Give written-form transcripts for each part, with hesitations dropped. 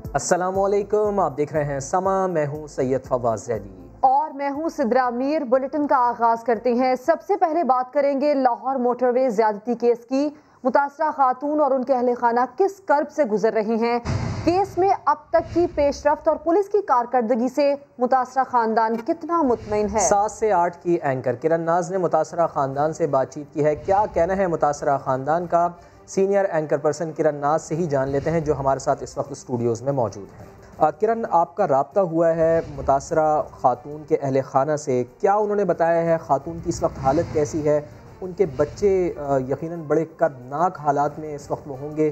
अस्सलामुअलैकुम, आप देख रहे हैं समा। मैं हूं सैयद फवाज ज़ैदी और मैं हूं सिद्रा मीर। बुलेटिन का आगाज करते हैं। सबसे पहले बात करेंगे लाहौर मोटरवे ज्यादती केस की। मुतासरा खातून और उनके अहले खाना किस कर्ब से गुजर रही हैं। केस में अब तक की पेशरफ्त और पुलिस की कारकर्दगी से मुतासरा खानदान कितना मुतमईन है। 7 से 8 की एंकर किरण नाज ने मुतासरा खानदान से बातचीत की है। क्या कहना है मुतासरा खानदान का, सीनियर एंकर पर्सन किरण नाज से ही जान लेते हैं, जो हमारे साथ इस वक्त स्टूडियोज़ में मौजूद हैं। किरण, आपका राब्ता हुआ है मुतासरा खातून के अहले खाना से, क्या उन्होंने बताया है खातून की इस वक्त हालत कैसी है? उनके बच्चे यकीनन बड़े कर्बनाक हालात में इस वक्त वो होंगे,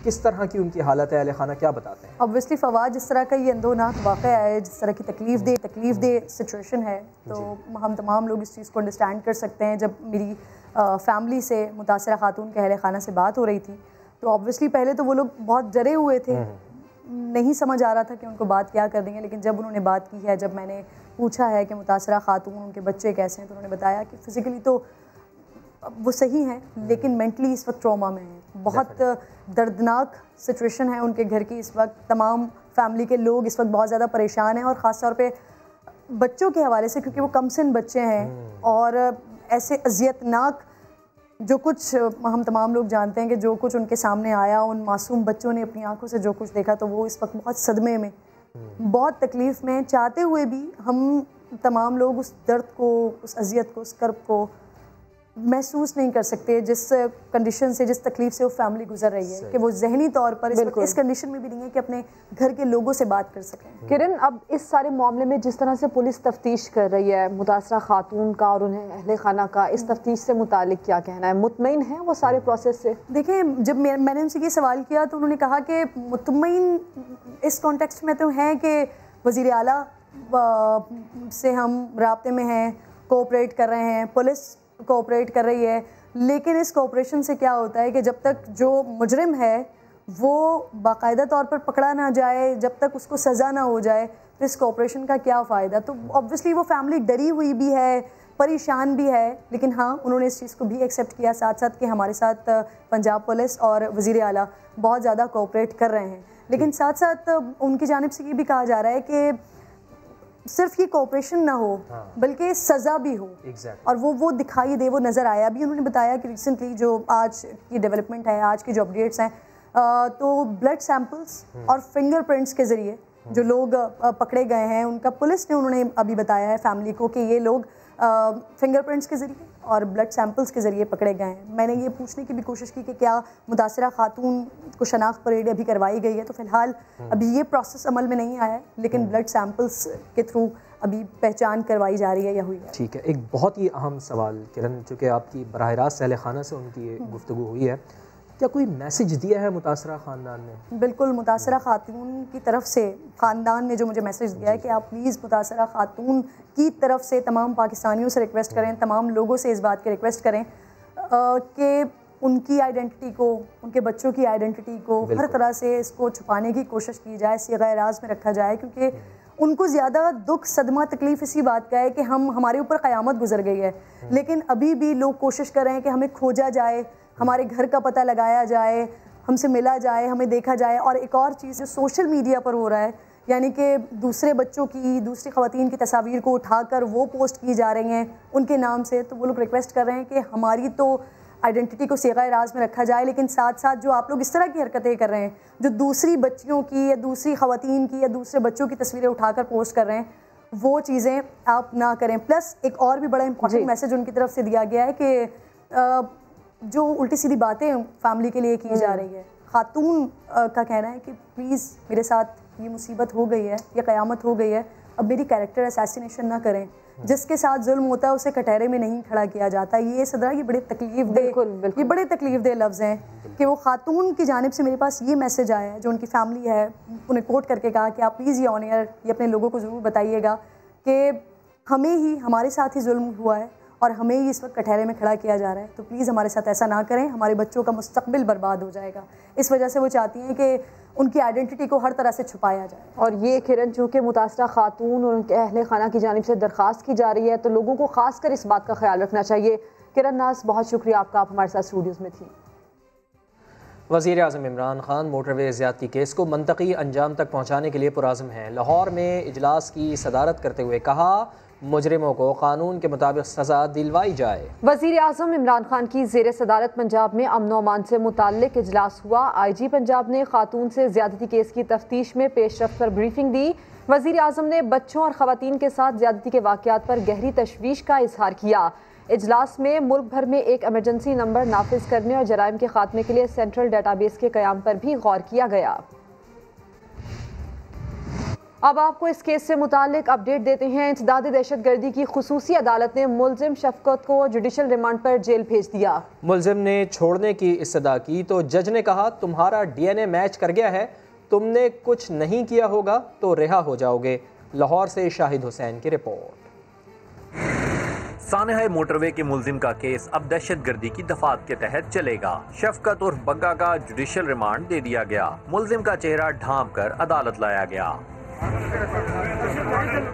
किस तरह की उनकी हालत है? अहले खाना क्या बताते हैं? ऑब्वियसली फवाद, जिस तरह का ये अंदोनाक वाक़या है, जिस तरह की तकलीफ दे सिचुएशन है, तो हम तमाम लोग इस चीज़ को अंडरस्टैंड कर सकते हैं। जब मेरी फैमिली से मुतासरा खातून के अहले खाना से बात हो रही थी, तो ऑब्वियसली पहले तो वो लोग बहुत डरे हुए थे, नहीं समझ आ रहा था कि उनको बात क्या कर देंगे। लेकिन जब उन्होंने बात की है, जब मैंने पूछा है कि मुतासरा खातून, उनके बच्चे कैसे हैं, तो उन्होंने बताया कि फ़िज़िकली तो वो सही हैं, लेकिन मेंटली इस वक्त ट्रॉमा में हैं। बहुत दर्दनाक सिचुएशन है उनके घर की इस वक्त। तमाम फैमिली के लोग इस वक्त बहुत ज़्यादा परेशान हैं, और ख़ास तौर पे बच्चों के हवाले से, क्योंकि वो कमसिन बच्चे हैं। और ऐसे अजियतनाक जो कुछ हम तमाम लोग जानते हैं कि जो कुछ उनके सामने आया, उन मासूम बच्चों ने अपनी आंखों से जो कुछ देखा, तो वो इस वक्त बहुत सदमे में, बहुत तकलीफ़ में, चाहते हुए भी हम तमाम लोग उस दर्द को, उस अजियत को, उस कर्ब को महसूस नहीं कर सकते, जिस कंडीशन से, जिस तकलीफ से वो फैमिली गुजर रही है, कि वो जहनी तौर पर इस कंडीशन में भी नहीं है कि अपने घर के लोगों से बात कर सकें। किरण, अब इस सारे मामले में जिस तरह से पुलिस तफ्तीश कर रही है मुतासरा खातून का और उन्हें अहले खाना का, इस तफ्तीश से मुतालिक क्या कहना है? मुतमईन है वो सारे प्रोसेस से? देखिए, जब मैंने उनसे ये सवाल किया तो उन्होंने कहा कि मुतमईन इस कॉन्टेक्स्ट में तो हैं कि वज़ीर आला से हम राब्ते में हैं, कोऑपरेट कर रहे हैं, पुलिस कोऑपरेट कर रही है। लेकिन इस कोऑपरेशन से क्या होता है कि जब तक जो मुजरिम है वो बाकायदा तौर पर पकड़ा ना जाए, जब तक उसको सज़ा ना हो जाए, तो इस कोऑपरेशन का क्या फ़ायदा? तो ऑब्वियसली वो फैमिली डरी हुई भी है, परेशान भी है। लेकिन हाँ, उन्होंने इस चीज़ को भी एक्सेप्ट किया साथ साथ कि हमारे साथ पंजाब पुलिस और वज़ीर आला बहुत ज़्यादा कोऑपरेट कर रहे हैं। लेकिन साथ साथ उनकी जानिब से ये भी कहा जा रहा है कि सिर्फ ये कोऑपरेशन ना हो, बल्कि सज़ा भी हो। और वो दिखाई दे, वो नज़र आया। अभी उन्होंने बताया कि रिसेंटली जो आज की डेवलपमेंट है, आज की जो अपडेट्स हैं, तो ब्लड सैंपल्स और फिंगरप्रिंट्स के ज़रिए जो लोग पकड़े गए हैं, उनका पुलिस ने, उन्होंने अभी बताया है फैमिली को कि ये लोग फिंगरप्रिंट्स के ज़रिए और ब्लड सैंपल्स के ज़रिए पकड़े गए हैं। मैंने ये पूछने की भी कोशिश की कि क्या मुतासरा खातून को शनाख्त परेड अभी करवाई गई है, तो फ़िलहाल अभी ये प्रोसेस अमल में नहीं आया है, लेकिन ब्लड सैंपल्स के थ्रू अभी पहचान करवाई जा रही है या हुई है। ठीक है, एक बहुत ही अहम सवाल किरण, चूँकि आपकी बराह रास्त अहले खाना से उनकी गुफ्तगू हुई है, क्या कोई मैसेज दिया है मुतासरा ख़ानदान ने? बिल्कुल, मुतासरा खातून की तरफ से ख़ानदान ने जो मुझे मैसेज दिया है कि आप प्लीज़ मुतासरा खातून की तरफ से तमाम पाकिस्तानियों से रिक्वेस्ट करें, तमाम लोगों से इस बात की रिक्वेस्ट करें कि उनकी आइडेंटिटी को, उनके बच्चों की आइडेंटिटी को हर तरह से इसको छुपाने की कोशिश की जाए, सिग़ाए राज में रखा जाए। क्योंकि उनको ज़्यादा दुख, सदमा, तकलीफ़ इसी बात का है कि हमारे ऊपर क़यामत गुजर गई है, लेकिन अभी भी लोग कोशिश कर रहे हैं कि हमें खोजा जाए, हमारे घर का पता लगाया जाए, हमसे मिला जाए, हमें देखा जाए। और एक और चीज़ जो सोशल मीडिया पर हो रहा है, यानी कि दूसरे बच्चों की, दूसरी ख़वातीन की तस्वीर को उठाकर वो पोस्ट की जा रही हैं उनके नाम से, तो वो लोग रिक्वेस्ट कर रहे हैं कि हमारी तो आइडेंटिटी को सिग़ाए राज में रखा जाए, लेकिन साथ साथ जो आप लोग इस तरह की हरकतें कर रहे हैं, जो दूसरी बच्चियों की या दूसरी ख़वातीन की या दूसरे बच्चों की तस्वीरें उठाकर पोस्ट कर रहे हैं, वो चीज़ें आप ना करें। प्लस एक और भी बड़ा इंपॉर्टेंट मैसेज उनकी तरफ से दिया गया है कि जो उल्टी सीधी बातें फैमिली के लिए की जा रही है, खातून का कहना है कि प्लीज़ मेरे साथ ये मुसीबत हो गई है, ये क़यामत हो गई है, अब मेरी कैरेक्टर असैसिनेशन ना करें। जिसके साथ जुल्म होता है उसे कटहरे में नहीं खड़ा किया जाता। ये सदरा, ये बड़े तकलीफ दे लफ्ज़ हैं कि वो खातून की जानिब से मेरे पास ये मैसेज आया है, जो उनकी फैमिली है, उन्हें कोट करके कहा कि आप प्लीज़ ये ऑन एयर ये अपने लोगों को ज़रूर बताइएगा कि हमें ही, हमारे साथ ही जुल्म हुआ है और हमें ही इस वक्त कटहरे में खड़ा किया जा रहा है, तो प्लीज़ हमारे साथ ऐसा ना करें, हमारे बच्चों का मुस्तकबिल बर्बाद हो जाएगा। इस वजह से वो चाहती हैं कि उनकी आइडेंटिटी को हर तरह से छुपाया जाए। और ये किरण, चूँकि मुतासरा खातून और उनके अहले खाना की जानिब से दरख्वास्त की जा रही है, तो लोगों को खासकर इस बात का ख्याल रखना चाहिए। किरण नाज, बहुत शुक्रिया आपका, आप हमारे साथ स्टूडियोज़ में थी। वज़ीर आज़म इमरान खान मोटरवे ज़्यादती केस को मंतकी अंजाम तक पहुँचाने के लिए पुराज़म हैं। लाहौर में इजलास की सदारत करते हुए कहा, मुजरिमों को कानून के मुताबिक सज़ा दिलवाई जाए। वज़ीर आज़म इमरान खान की ज़ेर सदारत पंजाब में अमन व अमान से मुताल्लिक इजलास हुआ। IG पंजाब ने खातून से ज़्यादती केस की तफ्तीश में पेशरफ्त पर ब्रीफिंग दी। वज़ीर आज़म ने बच्चों और ख़वातीन के साथ ज़्यादती के वाक़यात पर गहरी तशवीश का इजहार किया। इजलास में मुल्क भर में एक एमरजेंसी नंबर नाफिज करने और जराइम के खात्मे के लिए सेंट्रल डेटाबेस के क़याम पर भी गौर किया गया। अब आपको इस केस से मुतालिक अपडेट देते हैं। इंसदादी दहशतगर्दी की खुसूसी अदालत ने मुलजिम शफकत को जुडिशल रिमांड पर जेल भेज दिया। मुलजिम ने छोड़ने की इस्तदा की तो जज ने कहा, तुम्हारा DNA मैच कर गया है, तुमने कुछ नहीं किया होगा तो रिहा हो जाओगे। लाहौर से शाहिद हुसैन की रिपोर्ट। सानहा मोटरवे के मुलजिम का केस अब दहशतगर्दी की दफात के तहत चलेगा। शफकत उर्फ बग्गा का जुडिशल रिमांड दे दिया गया। मुलजिम का चेहरा ढांप कर अदालत लाया गया।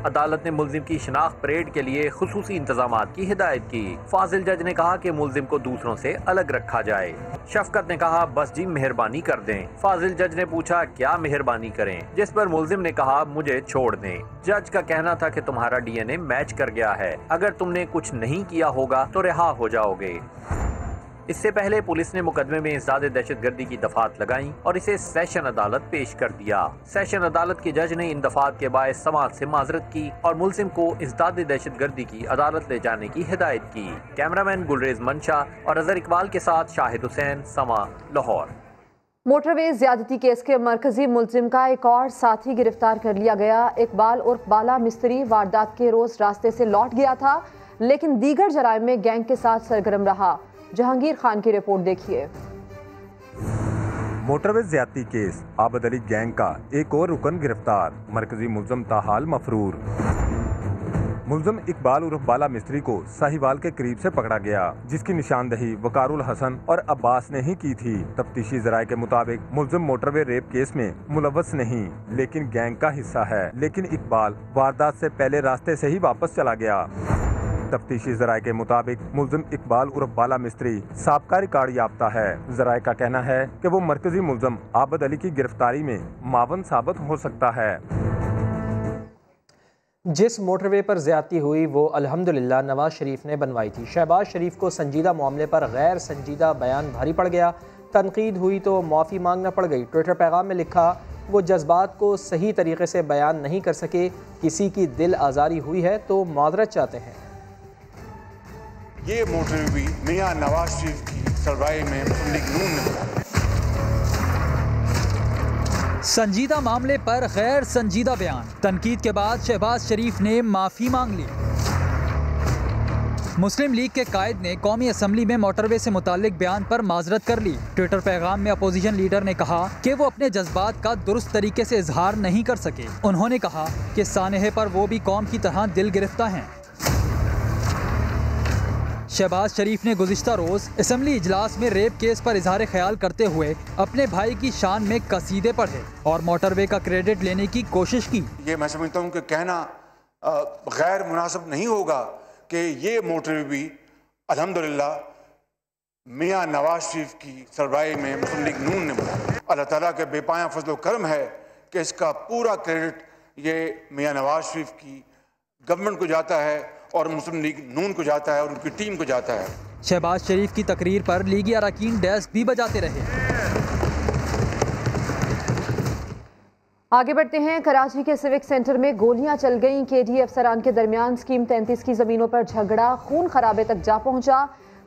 अदालत ने मुलजिम की शिनाख्त परेड के लिए खुसूसी इंतजामात की हिदायत की। फाजिल जज ने कहा कि मुलजिम को दूसरों से अलग रखा जाए। शफकत ने कहा, बस जी मेहरबानी कर दें। फाजिल जज ने पूछा, क्या मेहरबानी करें, जिस पर मुलजिम ने कहा, मुझे छोड़ दें। जज का कहना था कि तुम्हारा DNA मैच कर गया है, अगर तुमने कुछ नहीं किया होगा तो रिहा हो जाओगे। इससे पहले पुलिस ने मुकदमे में इंसदादे दहशतगर्दी की दफात लगाई और इसे सेशन अदालत पेश कर दिया। सेशन अदालत के जज ने इन दफात के बायस समाअत से माजरत की और मुलजिम को इंसदादे दहशतगर्दी की अदालत ले जाने की हिदायत की। कैमरामैन गुलरेज मंशा और अजहर इकबाल के साथ शाहिद हुसैन, समा, लाहौर। मोटरवे ज्यादती केस के मरकजी मुलजिम का एक और साथी गिरफ्तार कर लिया गया। इकबाल उर्फ बाला मिस्त्री वारदात के रोज रास्ते से लौट गया था, लेकिन दीगर जराइम में गैंग के साथ सरगर्म रहा। जहांगीर खान की रिपोर्ट देखिए। मोटरवे ज्यादती केस, आबद अली गैंग का एक और रुकन गिरफ्तार, मरकजी मुलजिम ताहाल मफरूर। मुलजिम इकबाल उर्फ बाला मिस्त्री को साहिवाल के करीब से पकड़ा गया, जिसकी निशानदही वकारुल हसन और अब्बास ने ही की थी। तफ्तीशी जराये के मुताबिक मुलजिम मोटरवे रेप केस में मुलव्वस नहीं, लेकिन गैंग का हिस्सा है। लेकिन इकबाल वारदात से पहले रास्ते से ही वापस चला गया। तफ्तीशी जराये के मुताबिक मुलजिम इकबाल उर्फ बाला मिस्त्री साबका रिकॉर्ड याफ्ता है। जराये का कहना है कि वो मरकजी मुलजिम आबद अली की गिरफ्तारी में मावन साबित हो सकता है। जिस मोटरवे पर ज्यादती हुई वो अल्हम्दुलिल्लाह नवाज शरीफ ने बनवाई थी। शहबाज शरीफ को संजीदा मामले पर गैर संजीदा बयान भारी पड़ गया। तनकीद हुई तो माफ़ी मांगना पड़ गई। ट्विटर पैगाम में लिखा, वो जज्बात को सही तरीके से बयान नहीं कर सके, किसी की दिल आज़ारी हुई है तो माजरत चाहते हैं। ये मोटरवे भी मियां नवाज शरीफ की सरबराही में मुस्लिम लीग नून ने बनाया। संजीदा मामले पर गैर संजीदा बयान, तनकीद के बाद शहबाज शरीफ ने माफ़ी मांग ली। मुस्लिम लीग के कायद ने कौमी असम्बली में मोटरवे से मुतालिक बयान पर माजरत कर ली। ट्विटर पैगाम में अपोजिशन लीडर ने कहा कि वो अपने जज्बात का दुरुस्त तरीके से इजहार नहीं कर सके। उन्होंने कहा कि सानहे पर वो भी कौम की तरह दिल गिरफ्ता हैं। शहबाज शरीफ ने गुज़िश्ता रोज़ असम्बली इजलास में रेप केस पर इजहार ख्याल करते हुए अपने भाई की शान में कसीदे पढ़े और मोटरवे का क्रेडिट लेने की कोशिश की। ये मैं समझता हूँ कि कहना गैर मुनासिब नहीं होगा कि ये मोटरवे भी अल्हम्दुलिल्लाह मियां नवाज शरीफ की सरबराही में मुस्लिम लीग नून ने बनाया। अल्लाह ताला के बेपाया फजल करम है कि इसका पूरा क्रेडिट ये मियां नवाज शरीफ की गवर्नमेंट को जाता है और मुस्लिम लीग नून को जाता है और उनकी टीम को जाता है। शहबाज शरीफ की तकरीर पर लीगी अरकान डेस्क भी बजाते रहे। आगे बढ़ते हैं। कराची के सिविक सेंटर में गोलियां चल गईं। KD अफसरान के दरमियान स्कीम 33 की जमीनों पर झगड़ा खून खराबे तक जा पहुंचा।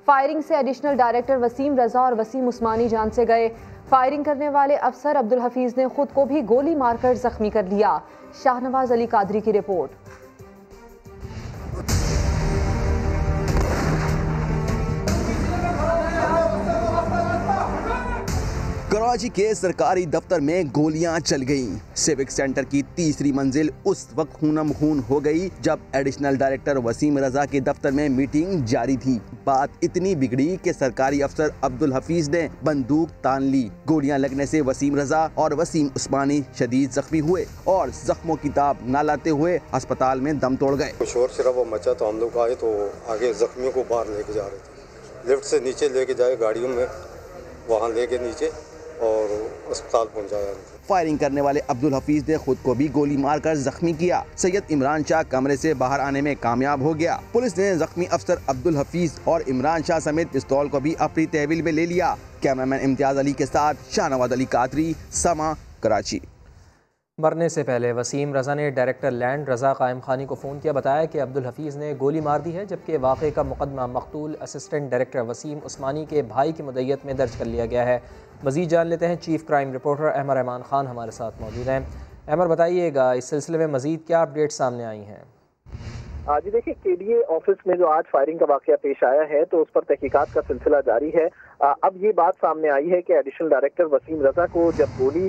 फायरिंग से एडिशनल डायरेक्टर वसीम रजा और वसीम उस्मानी जान से गए। फायरिंग करने वाले अफसर अब्दुल हफीज ने खुद को भी गोली मारकर जख्मी कर लिया। शाहनवाज अली कादरी की रिपोर्ट। कराची के सरकारी दफ्तर में गोलियां चल गईं। सिविक सेंटर की तीसरी मंजिल उस वक्त खूनम खून हो गई जब एडिशनल डायरेक्टर वसीम रजा के दफ्तर में मीटिंग जारी थी। बात इतनी बिगड़ी कि सरकारी अफसर अब्दुल हफीज ने बंदूक तान ली। गोलियां लगने से वसीम रजा और वसीम उस्मानी शदीद जख्मी हुए और जख्मों की ताब न लाते हुए अस्पताल में दम तोड़ गए। शोर शराबा मचा तो हम लोग आए तो आगे जख्मियों को बाहर लेके जा रहे थे। लिफ्ट से नीचे लेके जाए गाड़ियों में, वहाँ लेके नीचे और अस्पताल पहुंचाया। फायरिंग करने वाले अब्दुल हफीज ने खुद को भी गोली मारकर जख्मी किया। सैयद इमरान शाह कमरे से बाहर आने में कामयाब हो गया। पुलिस ने जख्मी अफसर अब्दुल हफीज और इमरान शाह समेत पिस्तौल को भी अपनी तहवील में ले लिया। कैमरामैन इम्तियाज अली के साथ शाहनवाज अली कादरी, समा, कराची। मरने से पहले वसीम रज़ा ने डायरेक्टर लैंड रज़ा कायम खानी को फ़ोन किया। बताया कि अब्दुल हफीज़ ने गोली मार दी है, जबकि वाक़े का मुकदमा मकतूल असिस्टेंट डायरेक्टर वसीम उस्मानी के भाई की मुद्दत में दर्ज कर लिया गया है। मज़ीद जान लेते हैं, chief crime reporter Ahmar Rahman Khan हमारे साथ मौजूद हैं। अहमर, बताइएगा इस सिलसिले में मज़ीद क्या अपडेट सामने आई हैं? जी देखिए, केडीए ऑफिस में जो आज फायरिंग का वाकया पेश आया है तो उस पर तहकीकात का सिलसिला जारी है। अब ये बात सामने आई है कि एडिशनल डायरेक्टर वसीम रजा को जब गोली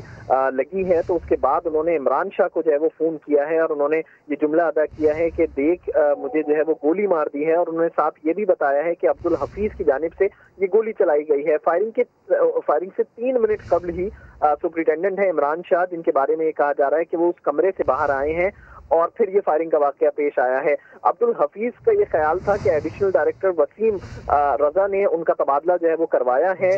लगी है तो उसके बाद उन्होंने इमरान शाह को जो है वो फ़ोन किया है और उन्होंने ये जुमला अदा किया है कि देख मुझे जो है वो गोली मार दी है, और उन्होंने साथ ये भी बताया है कि अब्दुल हफीज़ की जानिब से ये गोली चलाई गई है। फायरिंग से 3 मिनट कबल ही सुपरिटेंडेंट है इमरान शाह, जिनके बारे में ये कहा जा रहा है कि वो उस कमरे से बाहर आए हैं और फिर ये फायरिंग का वाकया पेश आया है। अब्दुल हफीज का ये ख्याल था कि एडिशनल डायरेक्टर वसीम रजा ने उनका तबादला जो है वो करवाया है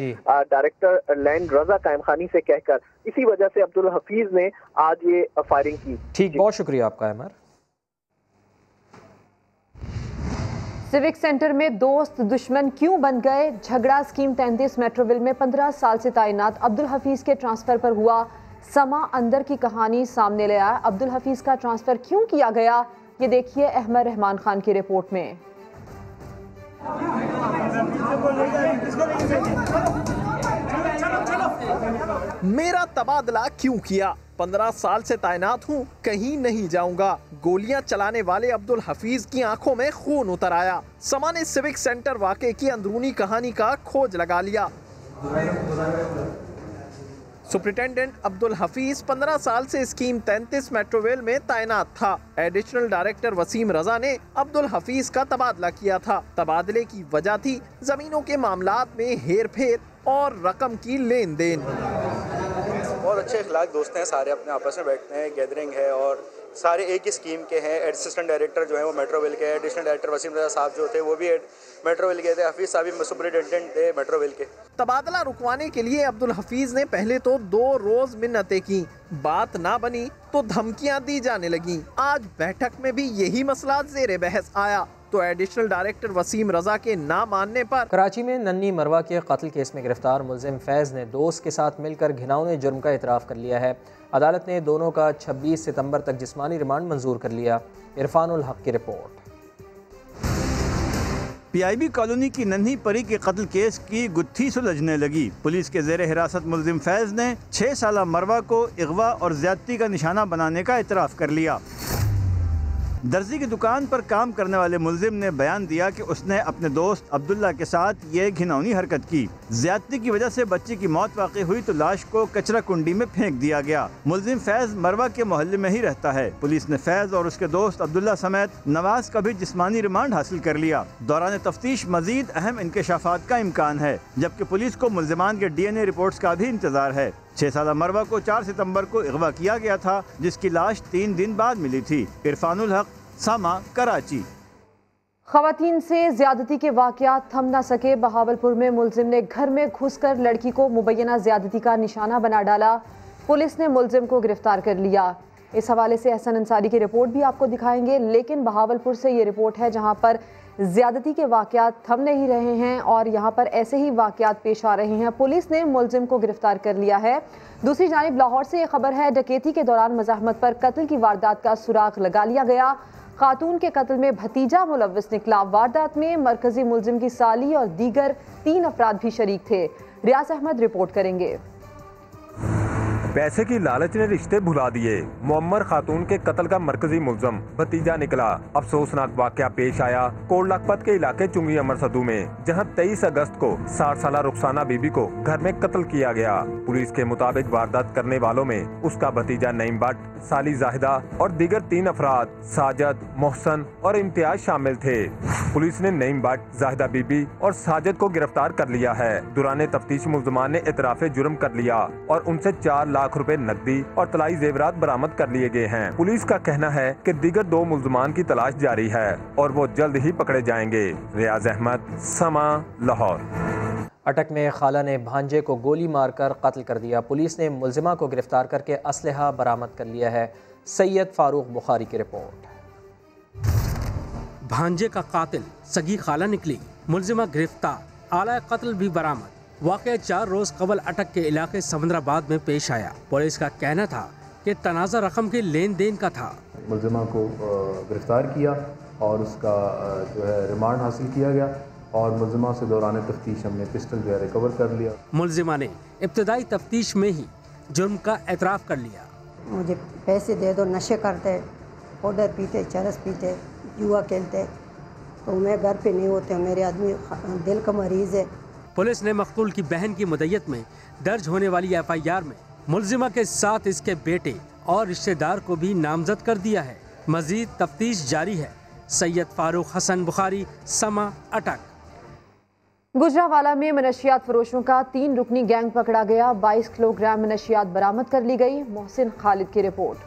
डायरेक्टर लैंड रजा कायम खानी से कहकर, इसी वजह से अब्दुल हफीज ने आज ये फायरिंग की। ठीक, बहुत शुक्रिया आपका अहमर। सिविक सेंटर में दोस्त दुश्मन क्यों बन गए? झगड़ा स्कीम 33 मेट्रोविल में 15 साल से तैनात अब्दुल हफीज के ट्रांसफर पर हुआ। समा अंदर की कहानी सामने ले आया। अब्दुल हफीज का ट्रांसफर क्यों किया गया, ये देखिए अहमर रहमान खान की रिपोर्ट में। मेरा तबादला क्यों किया? 15 साल से तैनात हूँ, कहीं नहीं जाऊंगा। गोलियां चलाने वाले अब्दुल हफीज की आंखों में खून उतर आया। समा ने सिविक सेंटर वाकये की अंदरूनी कहानी का खोज लगा लिया। सुपरिटेंडेंट अब्दुल हफीज 15 साल से स्कीम 33 मेट्रोवेल में तैनात था। एडिशनल डायरेक्टर वसीम रजा ने अब्दुल हफीज का तबादला किया था। तबादले की वजह थी जमीनों के मामलात में हेर फेर और रकम की लेन देन। बहुत अच्छे इखलाक दोस्त हैं, सारे अपने आपस में बैठते हैं, गैदरिंग है और सारे एक ही स्कीम के हैं। असिस्टेंट डायरेक्टर जो है वो मेट्रोवेल के, एडिशनल डायरेक्टर वसीम रजा साहब जो थे वो भी मेट्रोवेल के थे, हफीज साहब भी सुपरिटेंडेंट थे मेट्रोवेल के। तबादला रुकवाने के लिए अब्दुल हफीज ने पहले तो 2 रोज मिन्नतें की, बात ना बनी तो धमकियां दी जाने लगी। आज बैठक में भी यही मसला जेर बहस आया तो एडिशनल डायरेक्टर वसीम रजा के ना मानने पर कराची में नन्नी मरवा के कत्ल केस में गिरफ्तार मुलजिम फैज़ ने दोस्त के साथ मिलकर घिनौने जुर्म का इतराफ़ कर लिया है। अदालत ने दोनों का 26 सितंबर तक जिस्मानी रिमांड मंजूर कर लिया। इरफानुल हक की रिपोर्ट। पीआईबी कॉलोनी की नन्ही परी के कत्ल केस की गुत्थी सुलझने लगी। पुलिस के जेर हिरासत मुलजिम फैज़ ने 6 साला मरवा को अगवा और ज्यादती का निशाना बनाने का इतराफ़ कर लिया। दर्जी की दुकान पर काम करने वाले मुलजिम ने बयान दिया कि उसने अपने दोस्त अब्दुल्ला के साथ ये घिनौनी हरकत की। ज्यादती की वजह से बच्ची की मौत वाक़ई हुई तो लाश को कचरा कुंडी में फेंक दिया गया। मुलजिम फैज़ मरवा के मोहल्ले में ही रहता है। पुलिस ने फैज़ और उसके दोस्त अब्दुल्ला समेत नवाज का भी जिस्मानी रिमांड हासिल कर लिया। दौरान तफ्तीश मजीद अहम इंकशाफात का इम्कान है, जबकि पुलिस को मुलजिमान के DNA रिपोर्ट्स का भी इंतजार है। 6 साला मरवा को 4 सितंबर को अगवा किया गया था, जिसकी लाश 3 दिन बाद मिली थी। इरफानुल हक, समा, कराची। खवातीन से ज्यादती के वाकयात थम न सके। बहावलपुर में मुलजिम ने घर में घुसकर लड़की को मुबैना ज्यादती का निशाना बना डाला। पुलिस ने मुलजिम को गिरफ्तार कर लिया। इस हवाले से एहसन अंसारी की रिपोर्ट भी आपको दिखाएंगे, लेकिन बहावलपुर से ये रिपोर्ट है जहां पर ज्यादती के वाकयात थम नहीं रहे हैं और यहाँ पर ऐसे ही वाकयात पेश आ रहे हैं। पुलिस ने मुलजिम को गिरफ्तार कर लिया है। दूसरी जानिब लाहौर से ये खबर है, डकैती के दौरान मज़ाहमत पर कत्ल की वारदात का सुराग लगा लिया गया। खातून के कत्ल में भतीजा मुलव्विस निकला। वारदात में मरकजी मुलजिम की साली और दीगर 3 अफराद भी शरीक थे। रियाज अहमद रिपोर्ट करेंगे। पैसे की लालच ने रिश्ते भुला दिए। मुअम्मर खातून के कत्ल का मरकजी मुलजम भतीजा निकला। अफसोसनाक वाकया पेश आया कोट लखपत के इलाके चुंगी अमर सदू में, जहां 23 अगस्त को 60 साला रुखसाना बीबी को घर में कत्ल किया गया। पुलिस के मुताबिक वारदात करने वालों में उसका भतीजा नईम भट्ट, साली जाहिदा और दीगर 3 अफराद साजद, मोहसन और इम्तियाज शामिल थे। पुलिस ने नईम भट्ट, जाहिदा बीबी और साजद को गिरफ्तार कर लिया है। दौरान तफ्तीश मुल्ज़मान ने इतराफ़े जुर्म कर लिया और उनसे 4 लाख रुपए नकदी और तलाई जेवरात बरामद कर लिए गए हैं। पुलिस का कहना है कि दीगर 2 मुल्ज़मान की तलाश जारी है और वो जल्द ही पकड़े जाएंगे। रियाज अहमद, समा, लाहौर। अटक में खाला ने भांजे को गोली मारकर कत्ल कर दिया। पुलिस ने मुलजिमा को गिरफ्तार करके असलहा बरामद कर लिया है। सैयद फारूक बुखारी की रिपोर्ट। भांजे का कातिल सगी खाला निकली, मुलजिमा गिरफ्तार, आला कत्ल भी बरामद। वाक़या 4 रोज कबल अटक के इलाके समंदराबाद में पेश आया। पुलिस का कहना था कि तनाज़ा रकम के लेन देन का था। मुलजिमा को गिरफ्तार किया और उसका जो है रिमांड हासिल किया गया और मुलजिमा से दौरान तफ्तीश हमने पिस्टल जो है रिकवर कर लिया। मुलजिमा ने इब्तदाई तफ्तीश में ही जुर्म का एतराफ़ कर लिया। मुझे पैसे दे दो, नशे करते, पाउडर पीते, चरस पीते, जुआ खेलते, तो मैं घर पे नहीं होते, मेरे आदमी दिल का मरीज़ है। पुलिस ने मकतूल की बहन की मुद्दत में दर्ज होने वाली FIR में मुलजिमा के साथ इसके बेटे और रिश्तेदार को भी नामजद कर दिया है। मजीद तफ्तीश जारी है। सैयद फारूक हसन बुखारी, समा, अटक। गुजरावाला में मनशियात फरोशों का 3 रुकनी गैंग पकड़ा गया। 22 किलोग्राम मनशियात बरामद कर ली गई। मोहसिन खालिद की रिपोर्ट।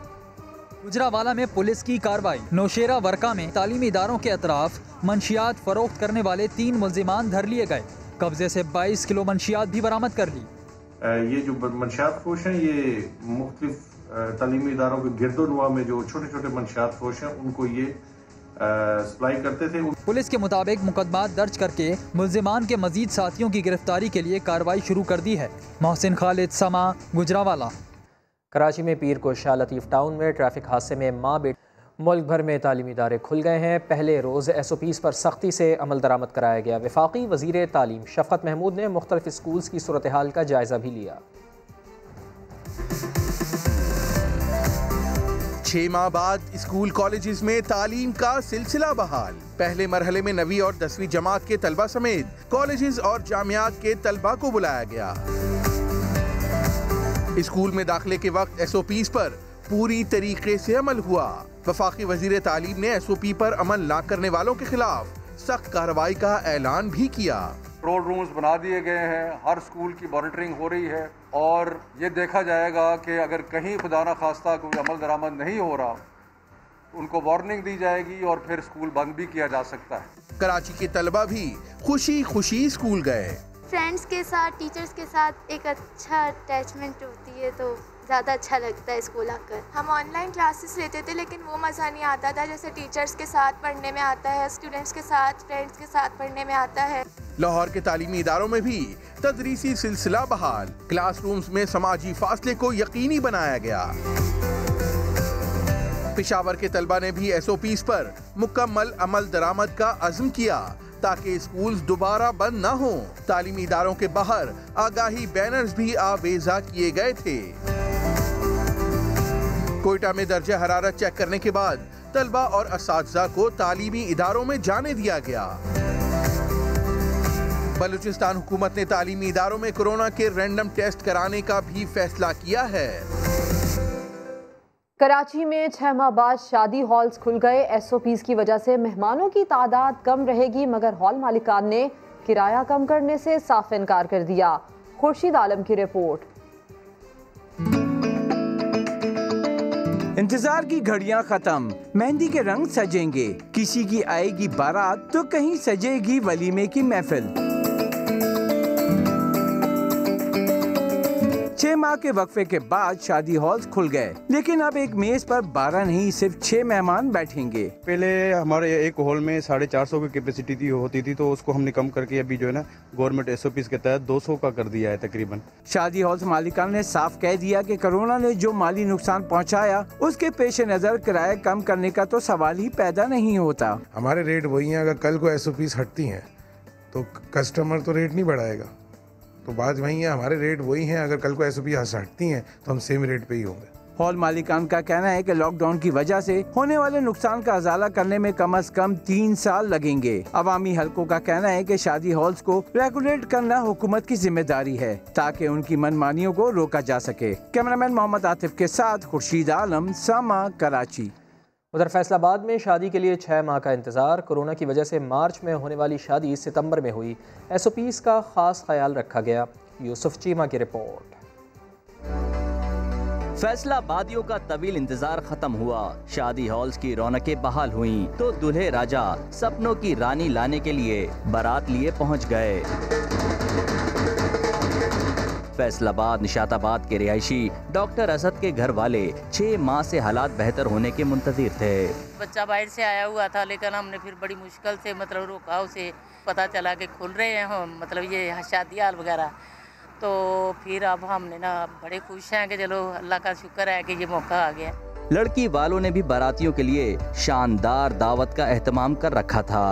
गुजरावाला में पुलिस की कार्रवाई। नौशेरा वर्का में तालीमी इदारों के अतराफ मंशियात फरोख्त करने वाले 3 मुलजिमान धर लिए गए। कब्जे से 22 किलो मंशियात भी बरामद कर ली। ये जो मंशियात फरोश हैं, ये मुख्तलिफ तालीमी इदारों के गिरदोनुमा में जो छोटे छोटे मंशियात फरोश हैं उनको ये सप्लाई करते थे। पुलिस के मुताबिक मुकदमा दर्ज करके मुलजिमान के मजीद साथियों की गिरफ्तारी के लिए कार्रवाई शुरू कर दी है। मोहसिन खालिद, समा, गुजरावाला। कराची में पीर को शाह लतीफ़ टाउन में ट्रैफिक हादसे में माँ बेटी। मुल्क भर में तालीमी इदारे खुल गए हैं। पहले रोज़ SOPs पर सख्ती से अमल दरामद कराया गया। वफाकी वज़ीर तालीम शफ़क़त महमूद ने मुख्तलिफ स्कूल्स की सूरत हाल का जायज़ा भी लिया। 6 माह बाद स्कूल कॉलेजेस में तालीम का सिलसिला बहाल। पहले मरहले में 9वीं और 10वीं जमात के तलबा समेत कॉलेजेस और जामियात के तलबा को बुलाया गया। स्कूल में दाखिले के वक्त SOPs पर पूरी तरीके से अमल हुआ। वफाकी वजीर तालीम ने SOP पर अमल न करने वालों के खिलाफ सख्त कार्रवाई का ऐलान भी किया। कंट्रोल रूम्स बना दिए गए हैं, हर स्कूल की मॉनिटरिंग हो रही है और ये देखा जाएगा कि अगर कहीं खुदा न खास्ता कोई अमल दरामद नहीं हो रहा, उनको वार्निंग दी जाएगी और फिर स्कूल बंद भी किया जा सकता है। कराची के तलबा भी खुशी खुशी स्कूल गए। फ्रेंड्स के साथ, टीचर्स के साथ एक अच्छा अटैचमेंट होती है तो ज़्यादा अच्छा लगता है स्कूल आकर। हम ऑनलाइन क्लासेस लेते थे लेकिन वो मज़ा नहीं आता था जैसे टीचर्स के साथ पढ़ने में आता है, स्टूडेंट्स के साथ, फ्रेंड्स के साथ पढ़ने में आता है। लाहौर के तालीमी इदारों में भी तदरीसी सिलसिला बहाल। क्लासरूम्स में समाजी फासले को यकीनी बनाया गया। पेशावर के तलबा ने भी SOPs पर मुकम्मल अमल दरामद का अज़्म किया ताकि स्कूल्स दोबारा बंद न हो। तालीमी इदारों के बाहर आगाही बैनर्स भी आवेजा किए गए थे। कोयटा में दर्जा हरारत चेक करने के बाद तलबा और असातिज़ा को तालीमी इदारों में जाने दिया गया। बलूचिस्तान हुकूमत ने तालीमी इदारों में कोरोना के रैंडम टेस्ट कराने का भी फैसला किया है। कराची में 6 माह बाद शादी हॉल्स खुल गए। SOPs की वजह से मेहमानों की तादाद कम रहेगी मगर हॉल मालिकान ने किराया कम करने से साफ इनकार कर दिया। खुर्शीद आलम की रिपोर्ट। इंतजार की घड़ियां खत्म, मेहंदी के रंग सजेंगे। किसी की आएगी बारात तो कहीं सजेगी वलीमे की महफिल। 6 माह के वक्फे के बाद शादी हॉल्स खुल गए, लेकिन अब एक मेज पर 12 नहीं सिर्फ 6 मेहमान बैठेंगे। पहले हमारे एक हॉल में 450 की कैपेसिटी होती थी तो उसको हमने कम करके अभी जो है ना गवर्नमेंट SOPs के तहत 200 का कर दिया है तकरीबन। शादी हॉल्स मालिकान ने साफ कह दिया कि कोरोना ने जो माली नुकसान पहुंचाया उसके पेश नजर किराया कम करने का तो सवाल ही पैदा नहीं होता। हमारे रेट वही हैं, अगर कल को SOPs हटती हैं तो कस्टमर तो रेट नहीं बढ़ाएगा, तो बात वही है, हमारे रेट वही हैं। अगर कल को SOPs हटती हैं तो हम सेम रेट पे ही होंगे। हॉल मालिकान का कहना है कि लॉकडाउन की वजह से होने वाले नुकसान का अजाला करने में कम से कम 3 साल लगेंगे। अवामी हलकों का कहना है कि शादी हॉल्स को रेगुलेट करना हुकूमत की जिम्मेदारी है ताकि उनकी मनमानियों को रोका जा सके। कैमरामैन मोहम्मद आतिफ के साथ खुर्शीद आलम, समा, कराची। उधर फैसलाबाद में शादी के लिए 6 माह का इंतजार। कोरोना की वजह से मार्च में होने वाली शादी सितंबर में हुई। SOPs का खास ख्याल रखा गया। यूसुफ चीमा की रिपोर्ट। फैसलाबादियों का तवील इंतजार खत्म हुआ। शादी हॉल्स की रौनकें बहाल हुईं, तो दूल्हे राजा सपनों की रानी लाने के लिए बारात लिए पहुंच गए। फैसलाबाद निशाताबाद के रिहायशी डॉक्टर असद के घर वाले 6 माह से हालात बेहतर होने के मुंतजिर थे। बच्चा बाहर से आया हुआ था, लेकिन हमने फिर बड़ी मुश्किल से मतलब रोका उसे। पता चला कि खुल रहे हैं मतलब ये शादी हाल वगैरह, तो फिर अब हमने ना बड़े खुश हैं कि चलो अल्लाह का शुक्र है कि ये मौका आ गया। लड़की वालों ने भी बारातियों के लिए शानदार दावत का एहतमाम कर रखा था।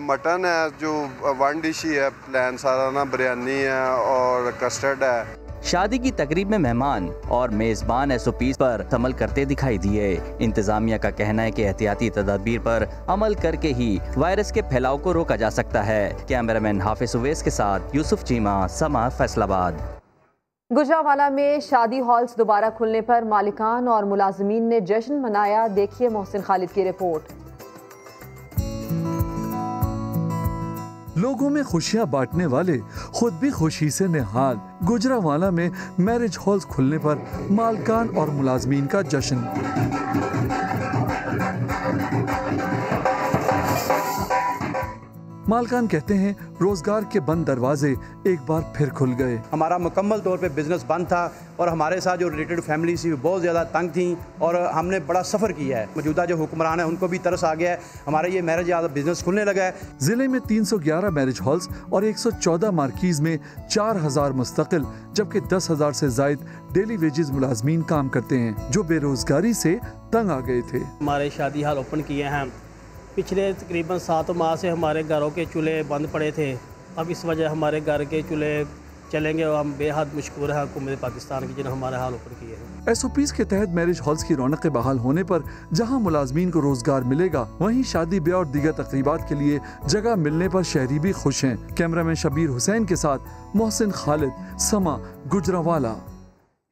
मटन है जो 1 डिश ही है, प्लान सारा ना, बिरयानी है और कस्टर्ड है। शादी की तकरीब में मेहमान और मेजबान SOPs पर अमल करते दिखाई दिए। इंतजामिया का कहना है कि एहतियाती तदाबीर पर अमल करके ही वायरस के फैलाव को रोका जा सकता है। कैमरामैन हाफिज उवैस के साथ यूसुफ चीमा, समा, फैसलाबाद। गुजरावाला में शादी हॉल्स दोबारा खुलने पर मालिकान और मुलाजमीन ने जश्न मनाया। देखिए मोहसिन खालिद की रिपोर्ट। लोगों में खुशियां बांटने वाले खुद भी खुशी से निहाल। गुजरावाला में मैरिज हॉल्स खुलने पर मालकान और मुलाजमीन का जश्न। मालकान कहते हैं रोजगार के बंद दरवाजे एक बार फिर खुल गए। हमारा मुकम्मल तौर पे बिजनेस बंद था और हमारे साथ जो रिलेटेड फैमिली थी बहुत ज़्यादा तंग थी और हमने बड़ा सफ़र किया है। मौजूदा जो हुक्मरान है उनको भी तरस आ गया है, हमारा ये मैरिज बिजनेस खुलने लगा है। जिले में 311 मैरिज हॉल्स और 114 मार्कीज में 4000 मुस्तकिल जबकि 10,000 से जायद डेली वेजेस मुलाजमीन काम करते हैं जो बेरोजगारी से तंग आ गए थे। हमारे शादी हाल ओपन किए हैं। पिछले तकरीबन 7 माह से हमारे घरों के चूल्हे बंद पड़े थे। अब इस वजह हमारे घर के चूल्हे चलेंगे और हम बेहद मशकूर हैं हुकूमत पाकिस्तान की जिन्होंने हमारे हाल ओपन किए हैं। SOPs के तहत मैरिज हॉल्स की रौनकें बहाल होने पर जहां मुलाजमीन को रोजगार मिलेगा, वहीं शादी ब्याह और दीगर तकरीबात के लिए जगह मिलने पर शहरी भी खुश हैं। कैमरामैन शबीर हुसैन के साथ मोहसिन खालिद, समा, गुजरावाला।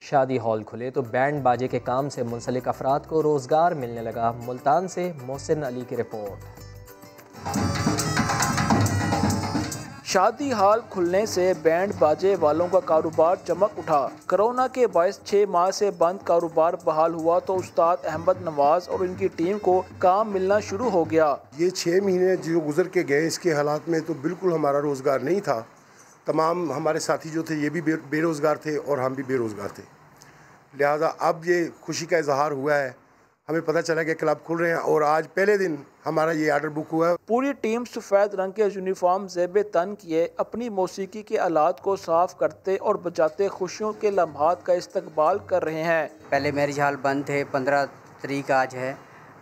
शादी हॉल खुले तो बैंड बाजे के काम से मुंसलिक अफराद को रोजगार मिलने लगा। मुल्तान से मोहसिन अली की रिपोर्ट। शादी हॉल खुलने से बैंड बाजे वालों का कारोबार चमक उठा। कोरोना के बायस 6 माह से बंद कारोबार बहाल हुआ तो उस्ताद अहमद नवाज और उनकी टीम को काम मिलना शुरू हो गया। ये 6 महीने जो गुजर के गए इसके हालात में तो बिल्कुल हमारा रोज़गार नहीं था। तमाम हमारे साथी जो थे ये भी बेरोज़गार थे और हम भी बेरोज़गार थे। लिहाजा अब ये खुशी का इजहार हुआ है, हमें पता चला कि क्लब खुल रहे हैं और आज पहले दिन हमारा ये आर्डर बुक हुआ है। पूरी टीम सफ़ेद रंग के यूनिफॉर्म ज़ेब तन किए अपनी मौसीकी के आलात को साफ करते और बजाते खुशियों के लम्हात का इस्तकबाल कर रहे हैं। पहले मैरिज हॉल बंद थे, 15 तारीख आज है,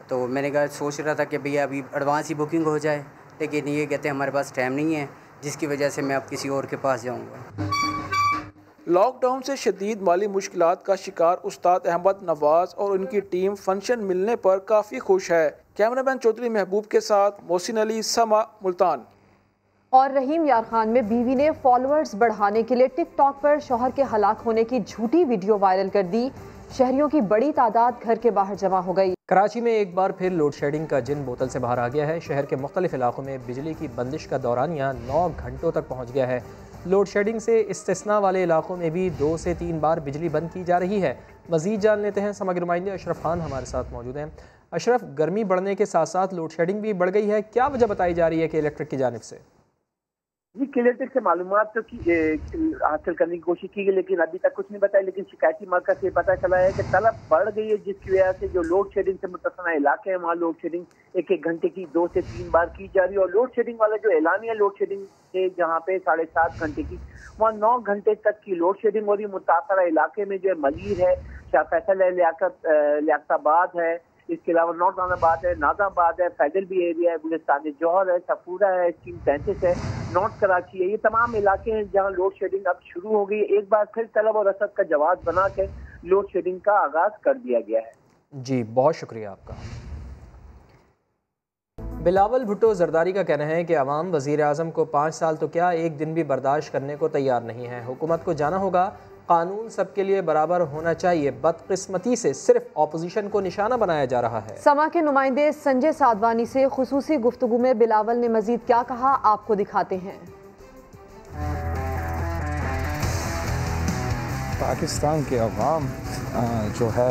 तो मैंने कहा सोच रहा था कि भैया अभी एडवांस ही बुकिंग हो जाए, लेकिन ये कहते हैं हमारे पास टाइम नहीं है, जिसकी वजह से मैं अब किसी और के पास जाऊँगा। लॉकडाउन से शदीद माली मुश्किलात का शिकार उस्ताद अहमद नवाज और उनकी टीम फंक्शन मिलने पर काफ़ी खुश है। कैमरामैन चौधरी महबूब के साथ मोहसिन अली, समा, मुल्तान। और रहीम यार खान में बीवी ने फॉलोअर्स बढ़ाने के लिए टिकटॉक पर शौहर के हलाक होने की झूठी वीडियो वायरल कर दी। शहरियों की बड़ी तादाद घर के बाहर जमा हो गई। कराची में एक बार फिर लोड शेडिंग का जिन बोतल से बाहर आ गया है। शहर के मुख्तलिफ इलाकों में बिजली की बंदिश का दौरानिया 9 घंटों तक पहुँच गया है। लोड शेडिंग से इस्तिस्ना वाले इलाकों में भी 2 से 3 बार बिजली बंद की जा रही है। मज़ीद जान लेते हैं, समग्र नुमाइंदे अशरफ खान हमारे साथ मौजूद हैं। अशरफ, गर्मी बढ़ने के साथ साथ लोड शेडिंग भी बढ़ गई है, क्या वजह बताई जा रही है कि इलेक्ट्रिक की जानिब से? जी, इलेक्ट्रिक से मालूमात तो हासिल करने की कोशिश की गई, लेकिन अभी तक कुछ नहीं बताया। लेकिन शिकायती मरकज से पता चला है कि तलब बढ़ गई है, जिसकी वजह से जो लोड शेडिंग से मुतसना इलाके हैं वहाँ लोड शेडिंग 1-1 घंटे की 2 से 3 बार की जा रही है। और लोड शेडिंग वाला जो ऐलानिया लोड शेडिंग है जहाँ पे 7.5 घंटे की, वहाँ 9 घंटे तक की लोड शेडिंग हो रही। मुतासरा इलाके में जो है मलीर है, शाह फैसल है, लियाकताबाद है, इसके अलावा नौरदानाबाद है, नाजाबाद है, फैजल भी एरिया है, गुलिस्तान जौहर है, सफूरा है, स्कीम 33 है, नॉर्थ कराची है। ये तमाम इलाके हैं जहाँ लोड शेडिंग अब शुरू हो गई। एक बार फिर तलब और रसद का जवाब बना के लोड शेडिंग का आगाज कर दिया गया है। जी, बहुत शुक्रिया आपका। बिलावल भुट्टो जरदारी का कहना है कि अवाम वज़ीर आज़म को 5 साल तो क्या 1 दिन भी बर्दाश्त करने को तैयार नहीं है। हुकूमत को जाना होगा कानून सबके लिए बराबर होना चाहिए। बदकिस्मती से सिर्फ ऑपोजिशन को निशाना बनाया जा रहा है। समा के नुमाइंदे संजय साधवानी से खुसूसी गुफ्तगू में बिलावल ने मजीद क्या कहा, आपको दिखाते हैं। पाकिस्तान के अवाम जो है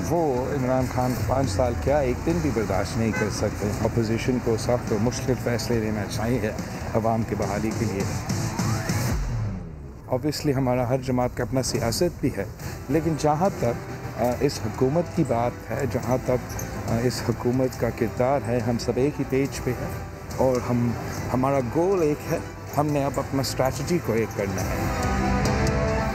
वो इमरान खान 5 साल क्या एक दिन भी बर्दाश्त नहीं कर सकते। अपोजिशन को सख्त और मुश्किल फैसले लेना चाहिए अवाम की बहाली के लिए। ऑब्वियसली हमारा हर जमात का अपना सियासत भी है, लेकिन जहाँ तक इस हुकूमत की बात है, जहाँ तक इस हुकूमत का किरदार है, हम सब एक ही पेज पे हैं और हमारा गोल एक है। हमने अब अपना स्ट्रैटेजी को एक करना है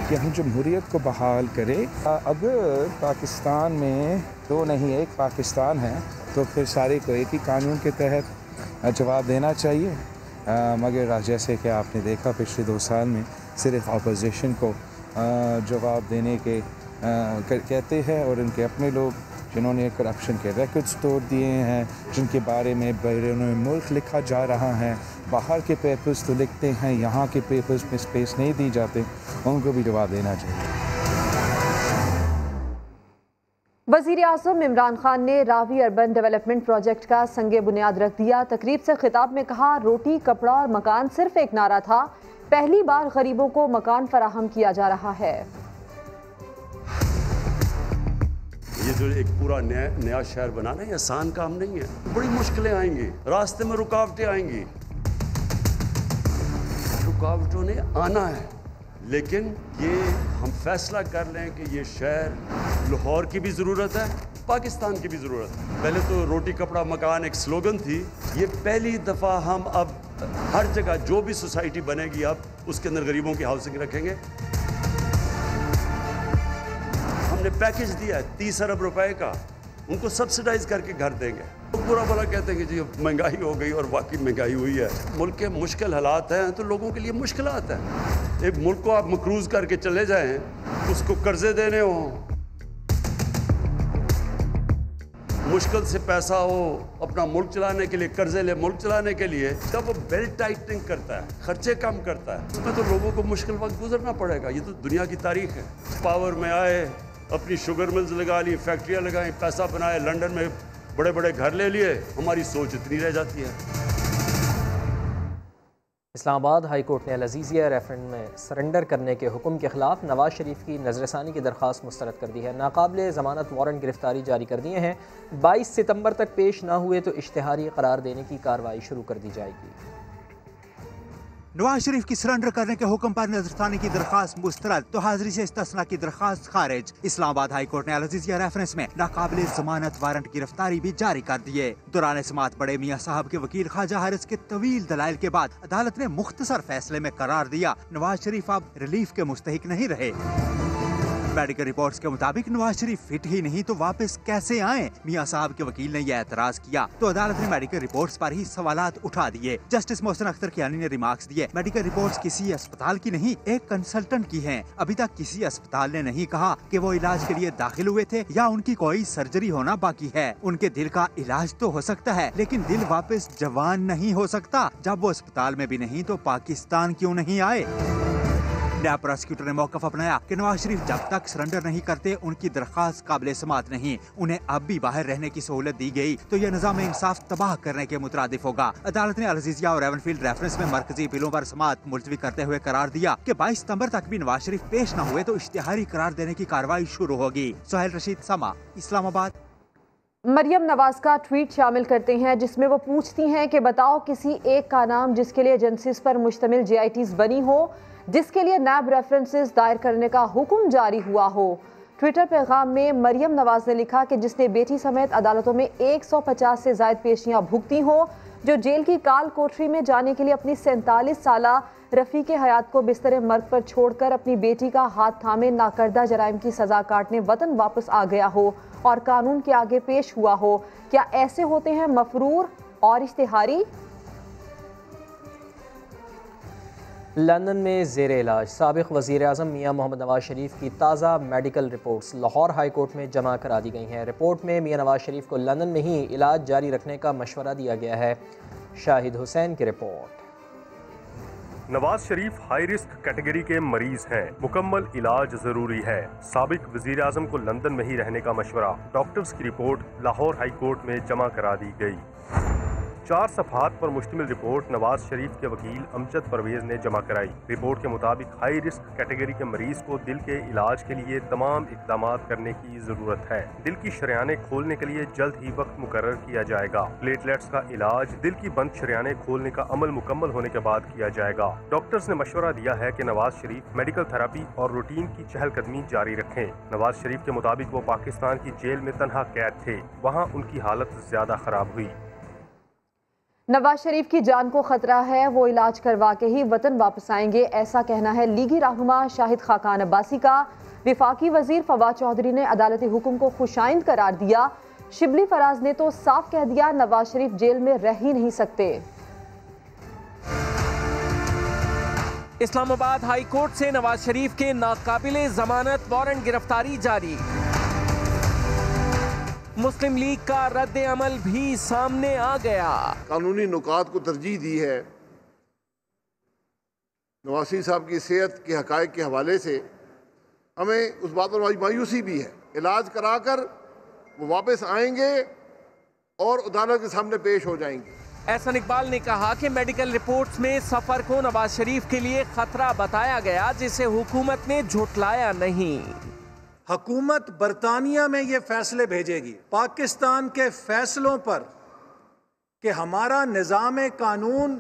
कि हम जमहूरियत को बहाल करें। अगर पाकिस्तान में दो नहीं एक पाकिस्तान है तो फिर सारे को एक ही कानून के तहत जवाब देना चाहिए। मगर जैसे कि आपने देखा पिछले 2 साल में सिर्फ अपोजिशन को जवाब देने के कहते हैं और उनके अपने लोग जिन्होंने करप्शन के रिकॉर्ड्स तोड़ दिए हैं, जिनके बारे में बैरून मुल्क लिखा जा रहा है। बाहर के पेपर्स तो लिखते हैं, यहाँ के पेपर्स में स्पेस नहीं दी जाते, उनको भी जवाब देना चाहिए। वज़ीर आज़म इमरान खान ने रावी अर्बन डेवलपमेंट प्रोजेक्ट का संगे बुनियाद रख दिया। तकरीब से खिताब में कहा, रोटी, कपड़ा और मकान सिर्फ एक नारा था, पहली बार गरीबों को मकान फराहम किया जा रहा है। ये जो एक पूरा नया शहर बनाना है आसान काम नहीं है, बड़ी मुश्किलें आएंगी, रास्ते में रुकावटें आएंगी, रुकावटों ने आना है। लेकिन ये हम फैसला कर लें कि ये शहर लाहौर की भी ज़रूरत है, पाकिस्तान की भी ज़रूरत है। पहले तो रोटी कपड़ा मकान एक स्लोगन थी, ये पहली दफ़ा हम अब हर जगह जो भी सोसाइटी बनेगी अब उसके अंदर गरीबों की हाउसिंग रखेंगे। हमने पैकेज दिया है 30 अरब रुपए का, उनको सब्सिडाइज करके घर देंगे। तो बुरा भला कहते हैं कि जी महंगाई हो गई और वाकई महंगाई हुई है। मुल्क के मुश्किल हालात हैं तो लोगों के लिए मुश्किलात हैं। एक मुल्क को आप मकरूज करके चले जाएं, उसको कर्जे देने हो, मुश्किल से पैसा हो अपना मुल्क चलाने के लिए, कर्जे ले मुल्क चलाने के लिए, तब वो बेल्ट टाइटनिंग करता है, खर्चे कम करता है। उसमें तो लोगों को मुश्किल वक्त गुजरना पड़ेगा। ये तो दुनिया की तारीख है। पावर में आए, अपनी शुगर मिल्स लगा ली, फैक्ट्रियाँ लगाई, पैसा बनाए, लंदन में बड़े बड़े घर ले लिए, हमारी सोच इतनी रह जाती है। इस्लामाबाद हाई कोर्ट ने अल-अज़ीज़िया रेफरेंडम में सरेंडर करने के हुक्म के खिलाफ नवाज शरीफ की नज़रसानी की दरख्वास्त मुस्तरद कर दी है। नाकाबिले ज़मानत वारंट गिरफ्तारी जारी कर दिए हैं। 22 सितंबर तक पेश ना हुए तो इश्तिहारी करार देने की कार्रवाई शुरू कर दी जाएगी। नवाज शरीफ की सरेंडर करने के हुक्म पर नजरसानी की दरखास्त मुस्तरद तो हाजिरी से इस्तिस्ना की दरखास्त खारिज। इस्लामाबाद हाई कोर्ट ने अल-अज़ीज़िया रेफरेंस में नाकाबिले ज़मानत वारंट गिरफ्तारी भी जारी कर दिए। दौरान समाअत बड़े मियाँ साहब के वकील ख्वाजा हारिस के तवील दलाइल के बाद अदालत ने मुख्तसर फैसले में करार दिया नवाज शरीफ अब रिलीफ के मुस्तहिक नहीं रहे। मेडिकल रिपोर्ट्स के मुताबिक नवाज शरीफ फिट ही नहीं तो वापस कैसे आए? मियाँ साहब के वकील ने यह एतराज किया तो अदालत ने मेडिकल रिपोर्ट्स पर ही सवालात उठा दिए। जस्टिस मोहसिन अख्तर कियानी ने रिमार्क्स दिए, मेडिकल रिपोर्ट्स किसी अस्पताल की नहीं, एक कंसल्टेंट की हैं। अभी तक किसी अस्पताल ने नहीं कहा कि वो इलाज के लिए दाखिल हुए थे या उनकी कोई सर्जरी होना बाकी है। उनके दिल का इलाज तो हो सकता है, लेकिन दिल वापस जवान नहीं हो सकता। जब वो अस्पताल में भी नहीं तो पाकिस्तान क्यों नहीं आए? नया प्रोसिक्यूटर ने मौकफ अपनाया कि नवाज शरीफ जब तक सरेंडर नहीं करते उनकी दरखास्त काबिले समाअत नहीं। उन्हें अब भी बाहर रहने की सहूलत दी गई तो यह निज़ाम इंसाफ तबाह करने के मुतरादिफ होगा। अदालत ने अल-अज़ीज़िया और एवनफील्ड रेफरेंस में मरकजी बिलों पर समाअत मुलतवी करते हुए करार दिया कि 22 सितंबर तक भी नवाज शरीफ पेश न हुए तो इश्तिहारी करार देने की कार्रवाई शुरू होगी। सोहेल रशीद, समा, इस्लामाबाद। मरियम नवाज का ट्वीट शामिल करते हैं जिसमें वो पूछती हैं कि बताओ किसी एक का नाम जिसके लिए एजेंसीज पर मुश्तमिल JITs बनी हो, जिसके लिए नैब रेफरेंसेस दायर करने का हुक्म जारी हुआ हो। ट्विटर पैगाम में मरियम नवाज ने लिखा कि जिसने बेटी समेत अदालतों में 150 से ज़ायद पेशियां भुगती हो, जो जेल की काल कोठरी में जाने के लिए अपनी 47 साला रफ़ीक हयात को बिस्तर मर्ग पर छोड़कर अपनी बेटी का हाथ थामे नाकर्दा जराइम की सज़ा काटने वतन वापस आ गया हो और कानून के आगे पेश हुआ हो। क्या ऐसे होते हैं मफरूर और इश्तिहारी? लंदन में ज़ेर इलाज साबिक़ वज़ीर आज़म मियाँ मोहम्मद नवाज शरीफ की ताज़ा medical reports Lahore high court में जमा करा दी गई हैं। रिपोर्ट में मियाँ नवाज शरीफ को लंदन में ही इलाज जारी रखने का मशवरा दिया गया है। शाहिद हुसैन की report. Nawaz Sharif high risk category के मरीज हैं, मुकम्मल इलाज जरूरी है। साबिक़ वज़ीर आज़म को लंदन में ही रहने का मशवरा। डॉक्टर्स की रिपोर्ट लाहौर हाई कोर्ट में जमा करा दी गई। 4 सफ़हात पर मुश्तमिल रिपोर्ट नवाज शरीफ के वकील अमजद परवेज ने जमा कराई। रिपोर्ट के मुताबिक हाई रिस्क कैटेगरी के मरीज को दिल के इलाज के लिए तमाम इकदाम करने की जरूरत है। दिल की शरियानें खोलने के लिए जल्द ही वक्त मुकर्रर किया जाएगा। प्लेटलेट्स का इलाज दिल की बंद शरियानें खोलने का अमल मुकम्मल होने के बाद किया जाएगा। डॉक्टर्स ने मशवरा दिया है कि नवाज शरीफ मेडिकल थेरेपी और रूटीन की चहलकदमी जारी रखें। नवाज शरीफ के मुताबिक वो पाकिस्तान की जेल में तन्हा कैद थे, वहाँ उनकी हालत ज्यादा खराब हुई। नवाज शरीफ की जान को खतरा है, वो इलाज करवा के ही वतन वापस आएंगे, ऐसा कहना है लीगी रहनुमा शाहिद खाकान अब्बासी का। विफाकी वजीर फवाद चौधरी ने अदालती हुक्म को खुशाइंद करार दिया। शिबली फराज ने तो साफ कह दिया नवाज शरीफ जेल में रह ही नहीं सकते। इस्लामाबाद हाई कोर्ट से नवाज शरीफ के नाकाबिले जमानत वारंट गिरफ्तारी जारी। मुस्लिम लीग का रद्द अमल भी सामने आ गया। कानूनी नुकात को तरजीह दी है। नवाज शरीफ साहब की सेहत के हकायक के हवाले से हमें उस बात पर मायूसी भी है। इलाज कराकर वो वापस आएंगे और अदालत के सामने पेश हो जाएंगे। एहसन इकबाल ने कहा कि मेडिकल रिपोर्ट्स में सफर को नवाज शरीफ के लिए खतरा बताया गया, जिसे हुकूमत ने झुटलाया नहीं। हुकूमत बरतानिया में ये फैसले भेजेगी पाकिस्तान के फैसलों पर कि हमारा निज़ाम कानून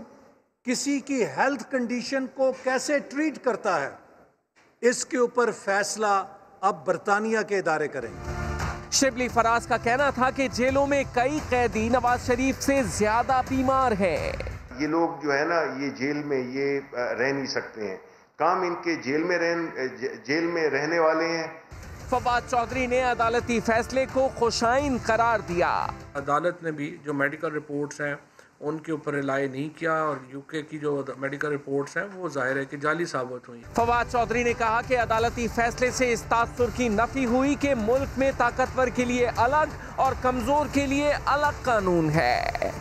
किसी की हेल्थ कंडीशन को कैसे ट्रीट करता है, इसके ऊपर फैसला अब बरतानिया के इदारे करेंगे। शिबली फराज का कहना था कि जेलों में कई कैदी नवाज शरीफ से ज्यादा बीमार हैं। ये लोग जो है ना, ये जेल में ये रह नहीं सकते हैं, काम इनके जेल में रहने वाले हैं। फवाद चौधरी ने अदालती फैसले को खुशाइन करार दिया। अदालत ने भी जो मेडिकल रिपोर्ट्स हैं उनके ऊपर रिलाई नहीं किया और यूके की जो मेडिकल रिपोर्ट्स हैं वो जाहिर है कि जाली साबित हुई। फवाद चौधरी ने कहा कि अदालती फैसले से इस तासुर की नफी हुई कि मुल्क में ताकतवर के लिए अलग और कमजोर के लिए अलग कानून है।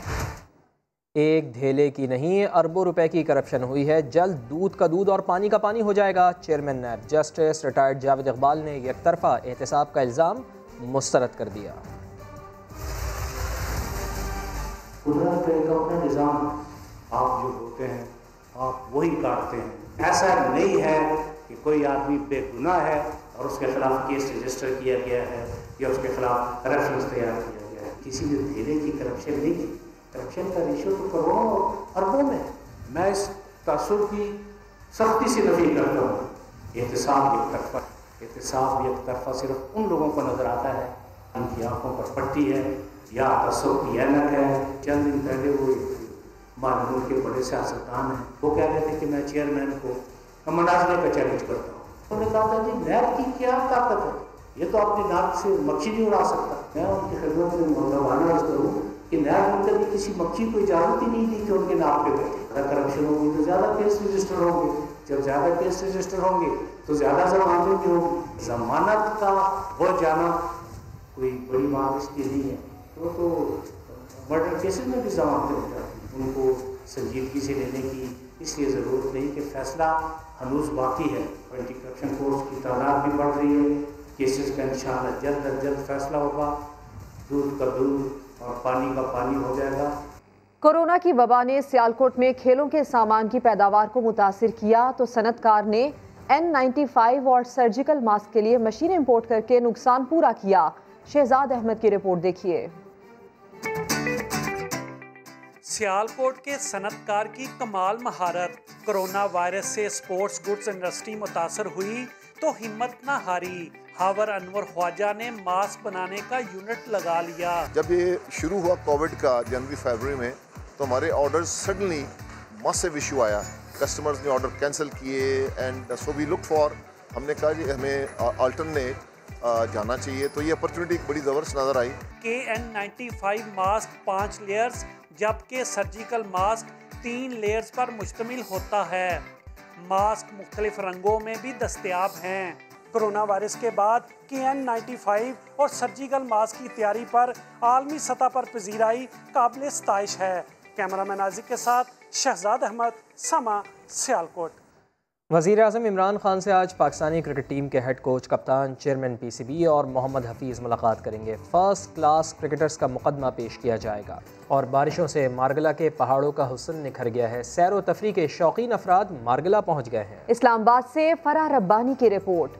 एक धेले की नहीं, अरबों रुपए की करप्शन हुई है। जल्द दूध का दूध और पानी का पानी हो जाएगा। Chairman NAB justice retired Javed Iqbal ने एकतरफा एहतसाब का इल्ज़ाम मुस्तरद कर दिया। कुदरत का एक अपना निज़ाम, आप जो होते हैं आप वही काटते हैं। ऐसा नहीं है कि कोई आदमी बेगुनाह है और उसके खिलाफ केस रजिस्टर किया गया है या उसके खिलाफ रेफरेंस तैयार किया गया है। किसी ने धेले की करप्शन नहीं की। करप्शन का रेशो तो करोड़ों और अरबों में। मैं इस तासुर की सख्ती से नफी करता हूँ। एहतसाब एक तरफा सिर्फ उन लोगों को नजर आता है उनकी आंखों पर पट्टी है या तसव्वुर की ऐनक है। चंद दिन पहले वो मालूम के बड़े सियासतदान हैं, वो कह रहे थे कि मैं चेयरमैन को मुनाजरे का चैलेंज करता हूँ। उन्होंने कहा था जी नैब की क्या ताकत है, ये तो अपनी नाक से मक्खी नहीं उड़ा सकता। मैं उनकी खिदमत में मुबारकबाद अर्ज करूँ कि नैब ने कभी किसी मक्खी को इजाज़त ही नहीं दी कि उनके नाक पे बैठे। अगर करप्शन होगी तो ज़्यादा केस रजिस्टर होंगे, जब ज़्यादा केस रजिस्टर होंगे तो ज़्यादा जमानतें भी होंगी। जमानत का वो जाना कोई बड़ी बात इसकी नहीं है। तो मर्डर केसेस में भी जमानतें हो जाती, उनको संजीदगी से लेने की इसलिए ज़रूरत नहीं कि फैसला हनूज बाकी है। एंटी करप्शन फोर्स की तादाद भी बढ़ रही है। केसेस का इंशाअल्लाह जल्द अज जल्द फैसला होगा। दूध का दूध और पानी का पानी हो जाएगा। कोरोना की वबा ने सियालकोट में खेलों के सामान की पैदावार को मुतासिर किया तो सनतकार ने N95 और सर्जिकल मास्क के लिए मशीन इंपोर्ट करके नुकसान पूरा किया। शहजाद अहमद की रिपोर्ट देखिए। सियालकोट के सनतकार की कमाल महारत। कोरोना वायरस से स्पोर्ट्स गुड्स इंडस्ट्री मुतासर हुई तो हिम्मत न हारी। हावर अनवर ख्वाजा ने मास्क बनाने का यूनिट लगा लिया। जब ये शुरू हुआ कोविड का जनवरी-फरवरी में, तो हमारे ऑर्डर सडनली मसिव इशू आया। कस्टमर्स ने ऑर्डर कैंसिल किए and so we look for, हमने कहा जी हमें अल्टरनेट जाना चाहिए, तो ये अपॉर्चुनिटी बड़ी ज़बरदस्त नज़र आई। KN95 मास्क 5 लेयर्स जबकि सर्जिकल मास्क 3 लेयर्स पर मुश्तमिल होता है। मास्क मुख्तलिफ रंगों में भी दस्तयाब हैं। कोरोना वायरस के बाद KN95 और सर्जिकल मास्क की तैयारी पर आलमी सतह पर पजीराई काबिल सताइश है। कैमरामैन आजिक के साथ शहजाद अहमद, समा, सियालकोट। वज़ीर-ए-आज़म इमरान खान से आज पाकिस्तानी क्रिकेट टीम के हेड कोच, कप्तान, चेयरमैन PCB और मोहम्मद हफीज़ मुलाकात करेंगे। फर्स्ट क्लास क्रिकेटर्स का मुकदमा पेश किया जाएगा। और बारिशों से मारगला के पहाड़ों का हुस्न निखर गया है। सैर व तफरी के शौकीन अफराद मारगला पहुँच गए हैं। इस्लामाबाद से फराह रब्बानी की रिपोर्ट।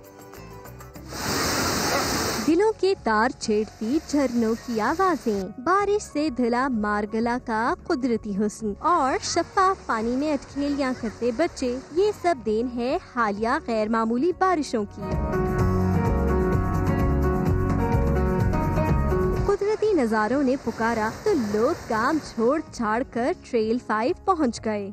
दिलों के तार छेड़ती झरनों की आवाजें, बारिश से धुला मारगला का कुदरती हुस्न और शफाफ पानी में अटखेलियां करते बच्चे, ये सब देन है हालिया गैर मामूली बारिशों की। कुदरती नज़ारों ने पुकारा तो लोग काम छोड़ छाड़ कर ट्रेल 5 पहुंच गए।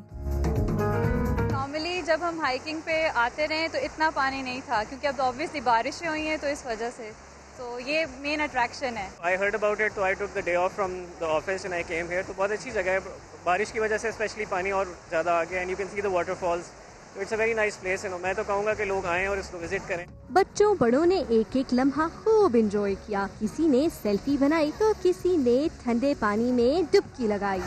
नॉर्मली जब हम हाइकिंग पे आते रहे तो इतना पानी नहीं था, क्योंकि अब ऑब्वियसली बारिशें हुई हैं तो इस वजह से, तो ये मेन अट्रैक्शन है। I heard about it, तो I took the day off from the office and I came here। तो बहुत अच्छी जगह है, बारिश की वजह से स्पेशली पानी और ज़्यादा आ गया, and you can see the waterfalls। तो it's a very nice place, and मैं तो कहूँगा कि लोग आएं और इसको विजिट करें। बच्चों बड़ों ने एक एक लम्हा खूब एंजॉय किया। किसी ने सेल्फी बनाई तो किसी ने ठंडे पानी में डुबकी लगाई।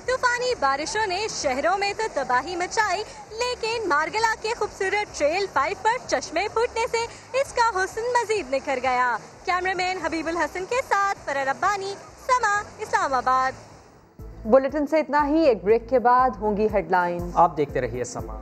तूफानी बारिशों ने शहरों में तो तबाही मचाई, लेकिन मारगला के खूबसूरत ट्रेल 5 पर चश्मे फूटने से इसका हुस्न मजीद निखर गया। कैमरामैन हबीबुल हसन के साथ फराह रब्बानी, समा, इस्लामाबाद। बुलेटिन से इतना ही। एक ब्रेक के बाद होंगी हेडलाइंस। आप देखते रहिए समा।